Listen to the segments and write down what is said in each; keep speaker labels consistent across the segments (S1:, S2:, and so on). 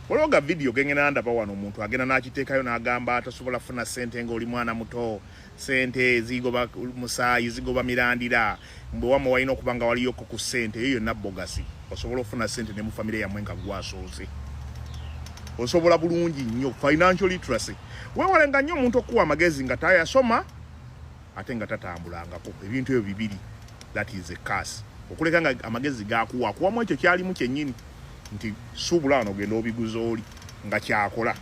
S1: Waloga video gengena ndaba wano omuntu agenda n'akiteekayo n'agamba atasobola funa ssente ng'oli mwana muto, ssente zigoba musaayi zigoba mirandira, mbwe wamwe walina okuba nga waliyoko ku ssente eyo yonna bogasi. Osobola ofuna ssente ne mu famire yammwe nga gwasooze. Osobola bulungi nnyo financial literacy. Weewalenga nnyo omuntu okuwa amagezi nga tayasoma ate nga tatambulangako. Ebintu ebyo bibiri, that is a curse. Okuleka nga amagezi gakuwa kuwamu ekyo kyalimu kyennyini nti suubula wano ogenda obiguza oli nga kyakola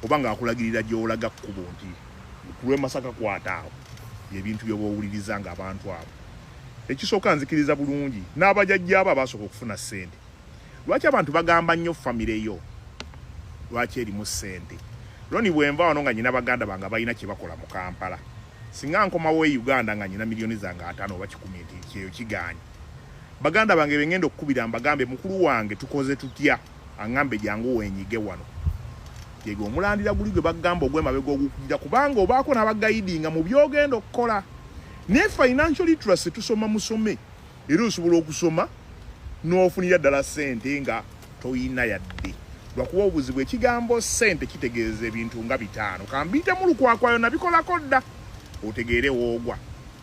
S1: oba nga akulagirira gy'olaga kkubo nti kulwe Masaka kwata awo ebintu by'obawuliriza nga abantu abo. Ekisooka nzikiriza bulungi n'abajajja abo abasooka okufuna ssente. Lwaki abantu bagamba nnyo famire yo? Lwaki erimu ssente? Loni bwenva wano nga nyina baganda bange balina kye bakola mu Kampala. Singa nkomawo e Uganda nga nyina miliyoni zange 5 oba 10 nti kyeyo kiganye. Baganda bange bengenda okukubira mbagambe mukulu wange tukoze tutya angambe jangu wenyige wano. Yego omulandira guli gwe bagamba ogwemabega ogukujja kubanga obaako n'abagayidinga mu byogenda okukola. Ne financial literacy tusoma musome. Era osobola okusoma n'ofunira ddala ssente nga toyina yadde. Lwakuba obuzibu ekigambo ssente kitegeeza ebintu nga 5. Kambite mu lukwakwayo nabikolako dda. Otegeere woogwa.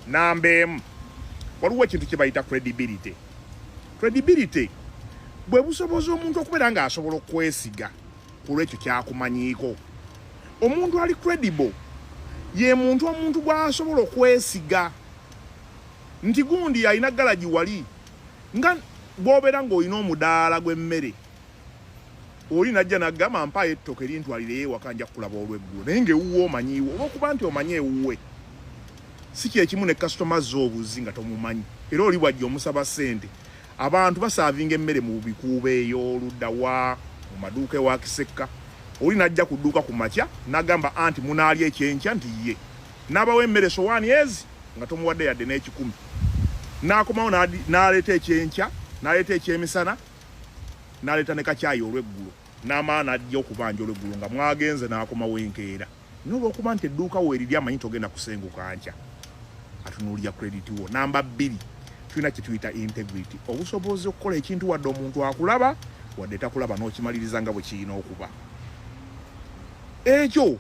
S1: Nambeemu. Waliwo ekintu kye bayita credibility. Credibility bwe busobozi omuntu okubeera nga asobola okwesiga ku lwekyo kyakumanyiiko. Omuntu ali credible ye omuntu gw'asobola okwesiga nti gundi alina galagi wali nga bw'obeera ng'olina omudaala gw'emmere oli najja n'agamba mpaayo ettooke lintwalire ewaka nja kulaba olw'eggulo naye ng'ewuwe omanyiiwo oba okuba nti omanyi ewuwe si kyekimu ne customers z'obuzi nga tomumanyi era oli bwajja omusaba ssente abantu basaavinga emmere mu bikuubo eyo oludda wa mu maduuka ewa Kisekka oli najja ku dduuka ku makya n'agamba anti munaalya ekyenkya nti ye n'abawa emmere sowaani ezi nga tomuwadde yadde n'ekikumi n'akomawo n'aleeta ekyenkya n'aleeta ekyemisana n'aleeta ne kacaayi olw'eggulo n'amaana ajja okubanja olw'eggulo nga mwagenze n'akomawo enkeera n'olwokuba nti edduuka weeriri amanyi togenda kusenguka nkya atunuulira credit wo. Namba 2 tulina kye tuyita integrity, obusobozi okukola ekintu wadde omuntu akulaba wadde takulaba n'okimaliriza nga bwe kirina okuba. Ekyo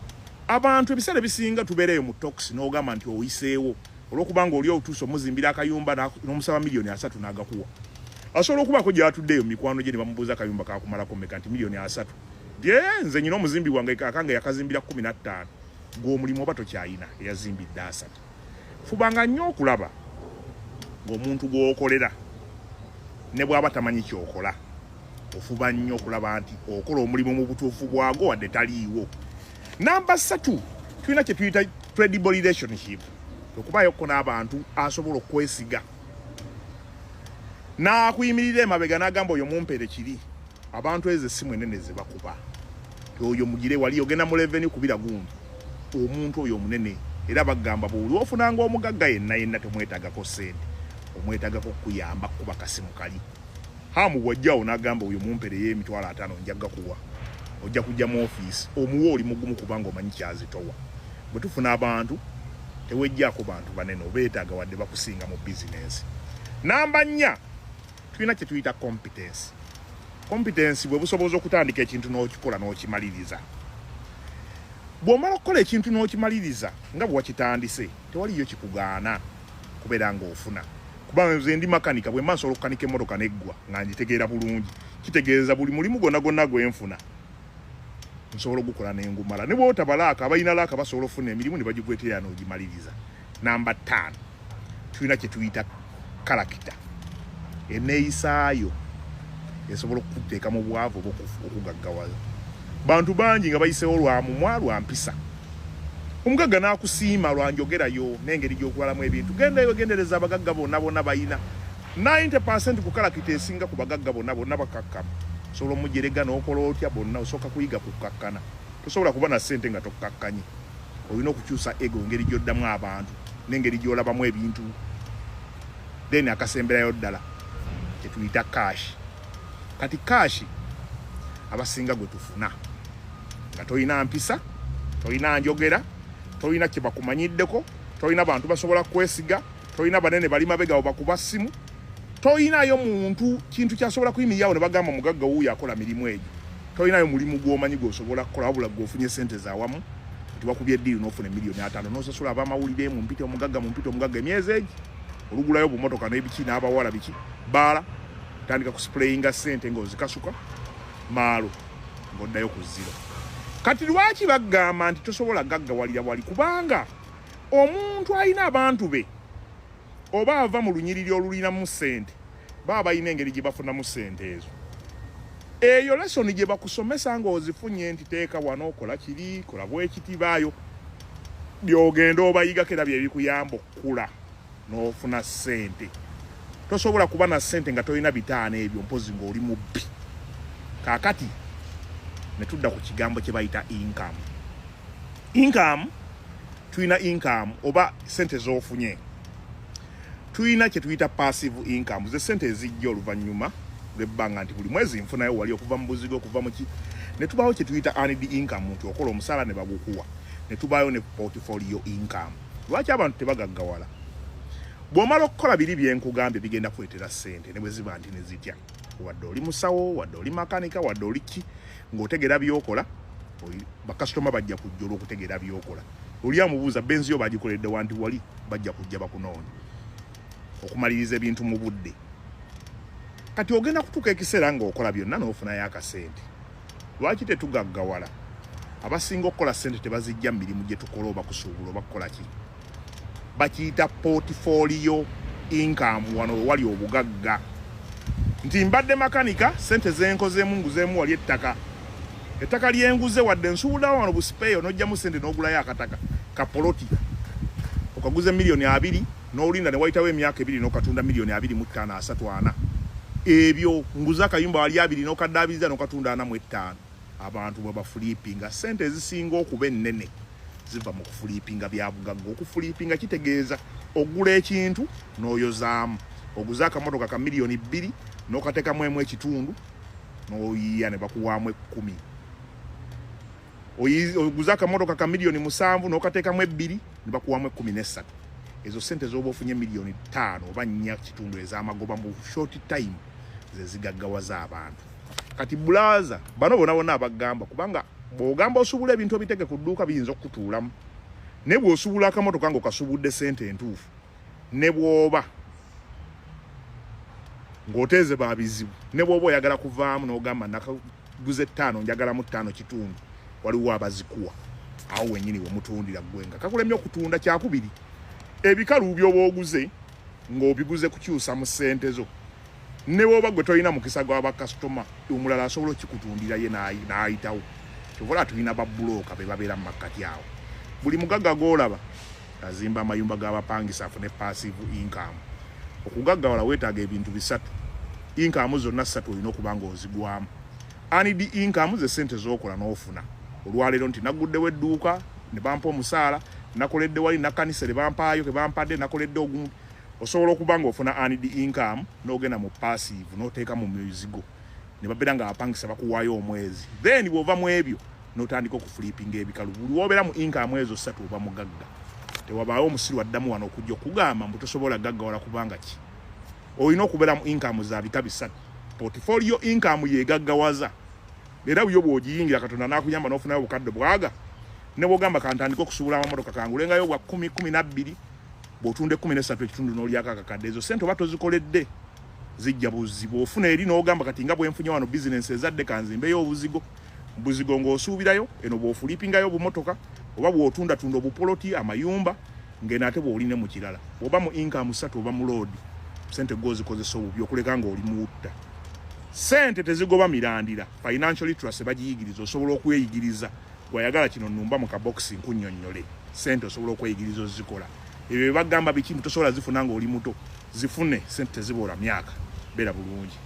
S1: abantu ebiseera bisinga tubeereyo mu tox n'ogamba nti oyiseewo olw'okubanga oli otuusa omuzimbira akayumba n'omusaba miliyoni 3 n'agakuwa. Asobola okubaako gy'atuddeyo mikwano gye ne bamubuuza akayumba kakumalako mmeka nti miliyoni 3. Nze nyina omuzimbi wange kakange yakazimbira 15 ng'omulimu oba tokyayina eyazimbidde 3. Fubanga nnyo okulaba ng'omuntu gw'okolera ne bw'aba tamanyi kyokola ofuba nnyo okulaba nti okola omulimu mu butuufu bwago wadde taliiwo. Namba 3 tulina kye tuyita credible relationship, okubaayoko n'abantu asobola okwesiga n'akuyimirira emabega n'agamba oyo mumpere kiri abantu ezo essimu enene ze bakuba oyo mugire wali ogenda mu revenue kubira gundi omuntu oyo munene era bagamba buli ofunanga omugagga yenna temwetagako ssente omwetagako kuyamba kuba kasimu kali hamu bwajjawo n'agamba oyo mumpere y'emitwalo 5 njaga kuwa ojja kujja mu office omuwo oli mugumu kubanga omanyi kyazitowa. Bwe tufuna abantu tewejjaako bantu banene obeetaaga wadde bakusinga mu business. Namba 4 tulina kye tuyita competence. Competence bwe busobozi okutandika ekintu n'okikola n'okimaliriza. Bw'omala okukola ekintu n'okimaliriza nga bwe wakitandise tewaliyo kikugaana kubeera ng'ofuna. Kubanga nze ndi makanika bwe mma nsobola okukanika emmotoka n'eggwa nga ngitegeera bulungi kitegeeza buli mulimu gwonna gwe nfuna nsobola ogukola n'engumala. Ne bw'otabalaaka abalina laaka basobola okufuna emirimu ne bagigweterera n'ogimaliriza. Namba 5 tulina kye tuyita character. Eneeyisaayo esobola okuteeka mu bwavu oba okugaggawaza. Bantu bangi nga bayiseewo lwa mumwa lwa mpisa. Omugagga n'akusiima lwanjogerayo n'engeri gy'okulalamu ebintu. Gendayo gendereza abagagga bonna bayina 90% ku character esinga ku bagagga bonna bakakkama. Osobola omujerega n'okola otya bonna osooka kuyiga kukakkana. Tosobola kuba na ssente nga tokkakkanye. Olina okukyusa ego ngeri gy'oddamu abantu n'engeri gy'olabamu ebintu. Then akasemberayo ddala kye tuyita cash. Kati cash abasinga gwe tufuna nga toyina mpisa, toyina njogera, toyina kye bakumanyiddeko, toyina bantu basobola kwesiga, toyina banene bali mabega obakuba ssimu, toyinayo muntu kintu kyasobola kuyimirirawo ne bagamba mugagga wuuyo akola mirimu egyo. toyinayo mulimu gw'omanyi gw'osobola kukola wabula gw'ofunye sente zaawamu tibakubye eddiiri n'ofuna $5 million n'osasula abamawulire mu mpita omugagga emyezi egi olugulayo bumotoka n'ebiki n'abawala biki baala tandika kusprayinga sente ng'ozikasuka maalo ng'oddayo ku zero. Kati lwaki bagamba nti tosobola gaggawalira wali kubanga omuntu alina abantu be oba ava mu lunyiriri olulinamu sente baba balina engeri gye bafunamu sente ezo. Eyo lesoni gye bakusomesa ng'ozifunye nti teeka wano kola kiri kola bwekiti baayo byogenda obayiga kera bye bikuyamba okukula n'ofuna sente. Tosobola kuba na sente nga tolina bitaano ebyo mpozi ng'oli mubbi. Kaakati ne tudda ku kigambo kye bayita income. Income tuyina income oba sente z'ofunye. Tuyina kye tuyita passive income ze sente ezijja oluvannyuma lw'ebbanga nti buli mwezi nfunayo wali okuva mu buzigo okuva mu ki. Ne tubaawo kye tuyita earned income nti okola omusaala ne bagukuwa. Ne tubaayo ne portfolio income. Lwaki abantu tebagaggawala? Bw'omala okukola biri byenkugambye bigenda kuleetera sente ne bwe ziba nti ne zitya. Wadde oli musawo, wadde oli makanika, wadde oli ki ng'otegeera by'okola, bakasitoma bajja kujja olw'okutegeera by'okola. Oli amubuuza benzi yo bagikoledde wanti wali bajja kujja bakunoonya. Okumaliriza ebintu mu budde. Kati ogenda kutuuka ekiseera ng'okola byonna n'ofunayo akasente. Lwaki tetugaggawala? Abasinga okukola sente tebazijja mu mirimu gye tukola oba kusuubula oba kukola ki. Bakiyita portfolio income wano wali obugagga. Nti mbadde makanika sente zenkozeemu nguzeemu wali ettaka. Ettaka lyenguze wadde nsuubula wano busipeeyo n'ojjamu sente n'ogulayo akataka kapoloti. Okaguze $2 n'olinda ne wayitawo emyaka 2 n'okatunda $2,540. Ebyo nguza akayumba wali 2 n'okaddaabiriza n'okatunda 45. Abantu bwe bafulipinga sente ezisinga okuba ennene ziva mu kufulipinga bya bugagga. Okufulipinga kitegeeza ogula ekintu n'oyozaamu. Oguza akamotoka ka $2 n'okateekamu emu ekitundu n'oyiya ne bakuwaamu 10. Oguza akamotoka ka $7 n'okateekamu 2 ne bakuwaamu 13. Ezo sente z'oba ofunye $5 oba 4 kitundu ez'amagoba mu short time ze zigaggawaza abantu. Kati bulaza bano bonna abagamba kubanga bw'ogamba osubula ebintu obiteke ku dduuka biyinza okutuulamu. Ne bw'osubula akamotoka ng'okasubudde sente entuufu ne bw'oba ng'oteeze babizibu ne bw'oba oyagala kuvaamu n'ogamba nakaguze 5 njagalamu 5 kitundu waliwo abazikuwa awo wennyini we mutundira gwenga kakulemye okutunda kyakubiri. Ebikalu by'oba oguze ng'obiguze kukyusa mu sente zo ne bw'oba gwe tolina mukisa gwa bakasitoma omulala asobola okikutundira ye n'ayitawo. Kyova tulina babbulooka be babeera mu makkati awo. Buli mugagga gw'olaba azimba amayumba g'abapangisa afune passive income. Okugaggawala weetaaga ebintu 3. Income zonna 3 olina okuba ng'ozigwamu. Earned income ze sente z'okola n'ofuna. Olwaleero nti naguddewo edduuka ne bampa omusaala, nakoledde wali nakanisa ne bampaayo ke bampadde nakoledde ogumu. Osobola okuba ng'ofuna earned income n'ogenda mu passive n'oteeka mu mizigo. Ne babeera nga abapangisa bakuwaayo omwezi. Then bw'ova mu ebyo n'otandika okufulipinga ebikalu. Buli w'obeera mu income ezo 3 oba mugagga. Tewabaawo omusiru addamu wano okujja okugamba mbu tosobola gaggawala kubanga ki. Olina okubeera mu income za bika 3. Portfolio income yeegaggawaza. Era byo bw'ogiyingira Katonda n'akuyamba n'ofunayo obukadde bwaga. Ne bw'ogamba kantandika okusuubula amamotoka kangulengayo bwa 10-12 bw'otunde 13 ekitundu n'olyako akakadde. Ezo sente oba tozikoledde zijja buzibu. Ofuna eri n'ogamba kati nga bwe nfunye wano business ezadde kanzimbeyo obuzigo. Buzigo ng'osuubirayo eno bw'ofulipingayo bumotoka oba bw'otunda obupoloti amayumba ng'eno ate bw'oline mu kirala. Oba mu income 3 oba mu load sente gozikozesa obubi okuleka ng'oli muutta. Sente tezigoba mirandira. Financial literacy bagiyigiriza osobola okweyigiriza. Gwayagala kino nnumba mu kaboxi nkunnyonnyole. Sente osobola okweyigiriza ozikola. Ebyo bagamba bikintu tosobola zifuna ng'oli muto. Zifune sente teziboola myaka. Beera bulungi.